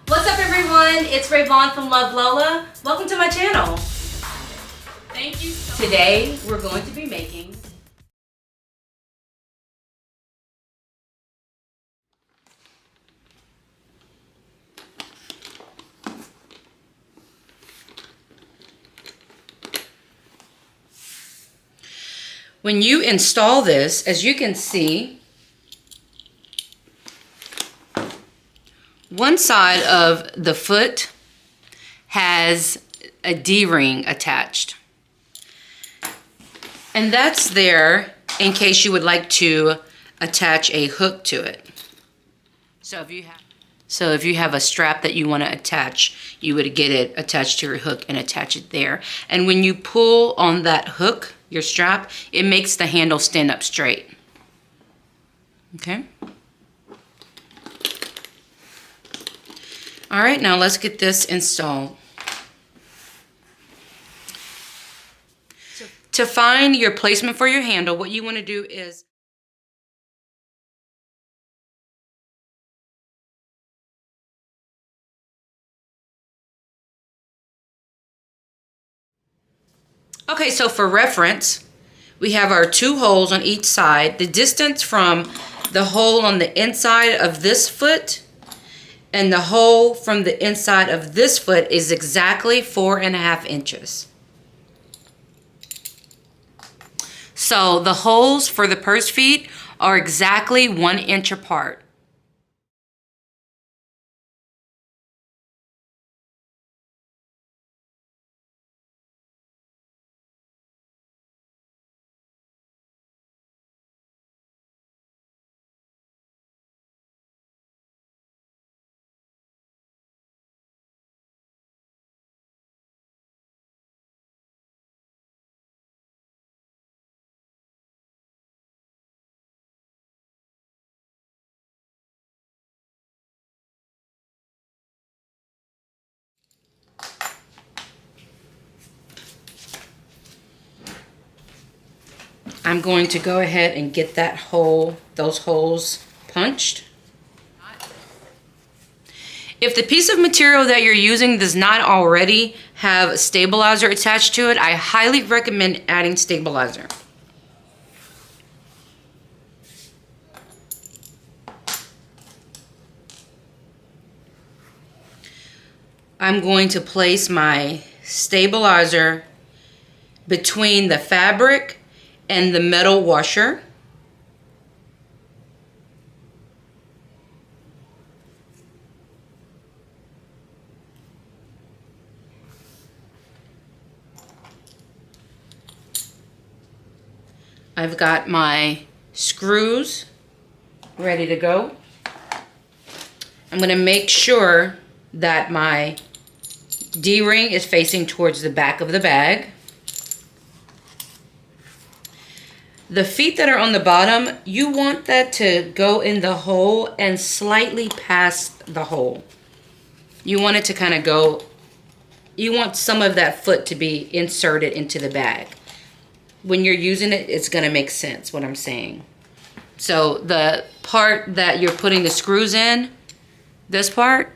What's up everyone? It's Rayvon from Luv Lola. Welcome to my channel. Thank you so much. Today we're going to be making when you install this, as you can see, one side of the foot has a D-ring attached. And that's there in case you would like to attach a hook to it. So if you have a strap that you want to attach, you would get it attached to your hook and attach it there. And when you pull on that hook, your strap, it makes the handle stand up straight. Okay? All right, now let's get this installed. To find your placement for your handle, what you want to do is okay, so for reference, we have our two holes on each side. The distance from the hole on the inside of this foot and the hole from the inside of this foot is exactly 4.5 inches. So the holes for the purse feet are exactly 1 inch apart. I'm going to go ahead and get that hole, those holes punched. If the piece of material that you're using does not already have a stabilizer attached to it, I highly recommend adding stabilizer. I'm going to place my stabilizer between the fabric and the metal washer. I've got my screws ready to go. I'm going to make sure that my D-ring is facing towards the back of the bag. The feet that are on the bottom, you want that to go in the hole and slightly past the hole. You want it to kind of go, you want some of that foot to be inserted into the bag. When you're using it, it's going to make sense what I'm saying. So the part that you're putting the screws in, this part,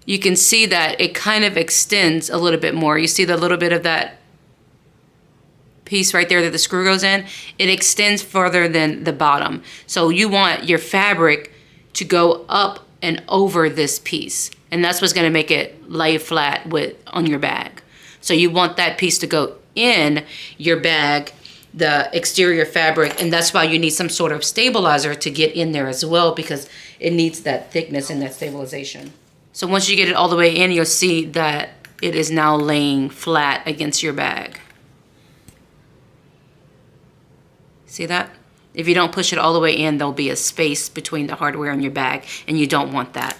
you can see that it kind of extends a little bit more. You see the little bit of that piece right there that the screw goes in, it extends further than the bottom. So you want your fabric to go up and over this piece, and that's what's going to make it lay flat on your bag. So you want that piece to go in your bag, the exterior fabric, and that's why you need some sort of stabilizer to get in there as well, because it needs that thickness and that stabilization. So once you get it all the way in, you'll see that it is now laying flat against your bag. See that? If you don't push it all the way in, there'll be a space between the hardware and your bag, and you don't want that.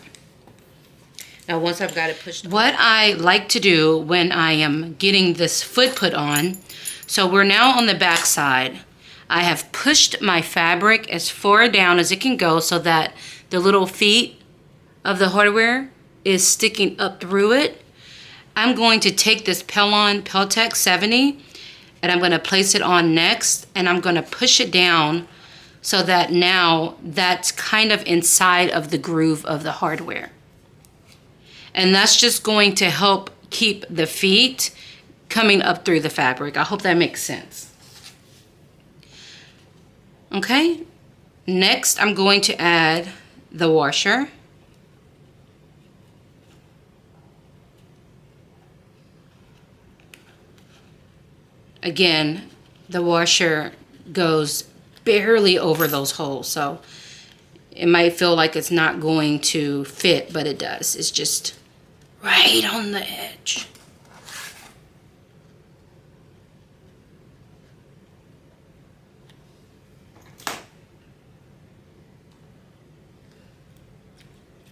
Now once I've got it pushed, what I like to do when I am getting this foot put on, so we're now on the back side. I have pushed my fabric as far down as it can go so that the little feet of the hardware is sticking up through it. I'm going to take this Peltex 70 and I'm going to place it on next, and I'm going to push it down so that now that's kind of inside of the groove of the hardware. And that's just going to help keep the feet coming up through the fabric. I hope that makes sense. Okay, next I'm going to add the washer. Again, the washer goes barely over those holes, so it might feel like it's not going to fit, but it does. It's just right on the edge.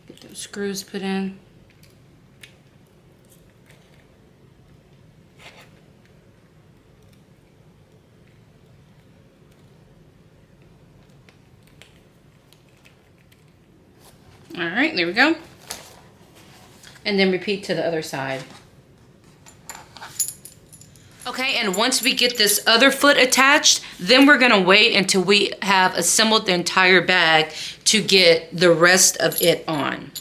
Get those screws put in. All right, there we go. And then repeat to the other side. Okay, and once we get this other foot attached, then we're gonna wait until we have assembled the entire bag to get the rest of it on.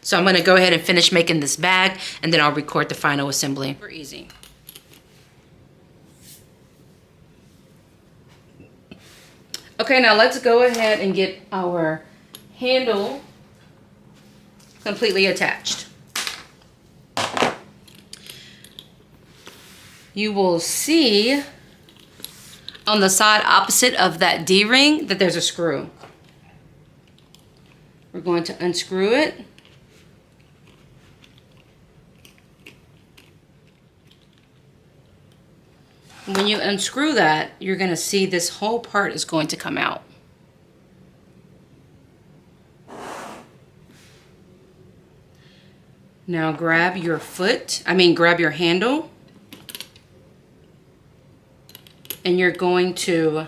So I'm gonna go ahead and finish making this bag, and then I'll record the final assembly. Super easy. Okay, now let's go ahead and get our handle completely attached. You will see on the side opposite of that D-ring that there's a screw. We're going to unscrew it. When you unscrew that, you're going to see this whole part is going to come out. Now grab your grab your handle, and you're going to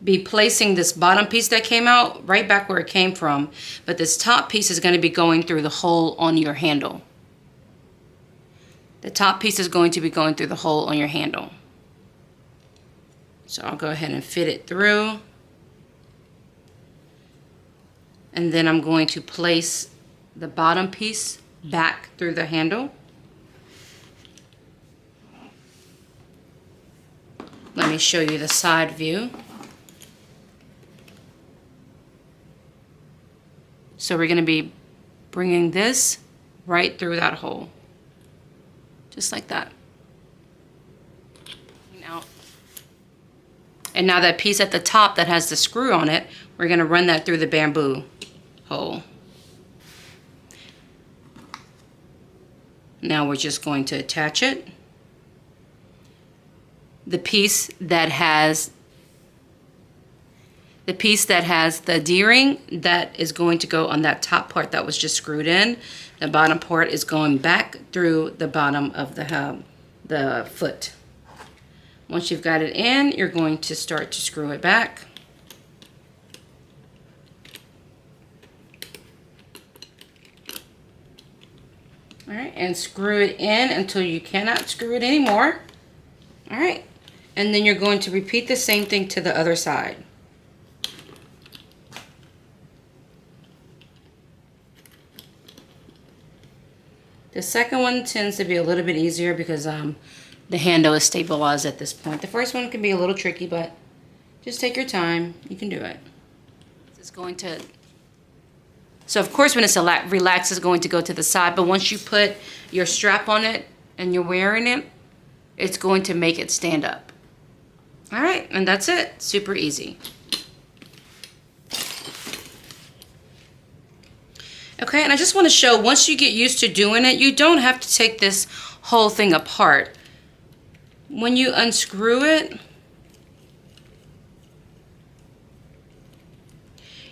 be placing this bottom piece that came out right back where it came from, but this top piece is going to be going through the hole on your handle. The top piece is going to be going through the hole on your handle. So I'll go ahead and fit it through. And then I'm going to place the bottom piece back through the handle. Let me show you the side view. So we're going to be bringing this right through that hole. Just like that. And now that piece at the top that has the screw on it, we're going to run that through the bamboo hole. Now we're just going to attach it. The piece that has the D-ring, that is going to go on that top part that was just screwed in. The bottom part is going back through the bottom of the foot. Once you've got it in, you're going to start to screw it back. All right, and screw it in until you cannot screw it anymore. All right, and then you're going to repeat the same thing to the other side. The second one tends to be a little bit easier because the handle is stabilized at this point. The first one can be a little tricky, but just take your time. You can do it. It's going to... So of course when it's relaxed, it's going to go to the side, but once you put your strap on it and you're wearing it, it's going to make it stand up. All right, and that's it. Super easy. Okay, and I just want to show, once you get used to doing it, you don't have to take this whole thing apart. When you unscrew it,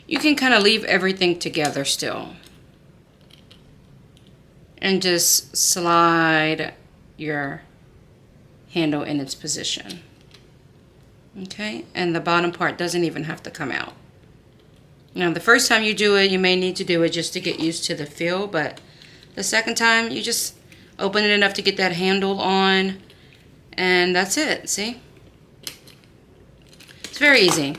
you can kind of leave everything together still. And just slide your handle in its position. Okay, and the bottom part doesn't even have to come out. Now the first time you do it, you may need to do it just to get used to the feel, but the second time you just open it enough to get that handle on, and that's it. See? It's very easy.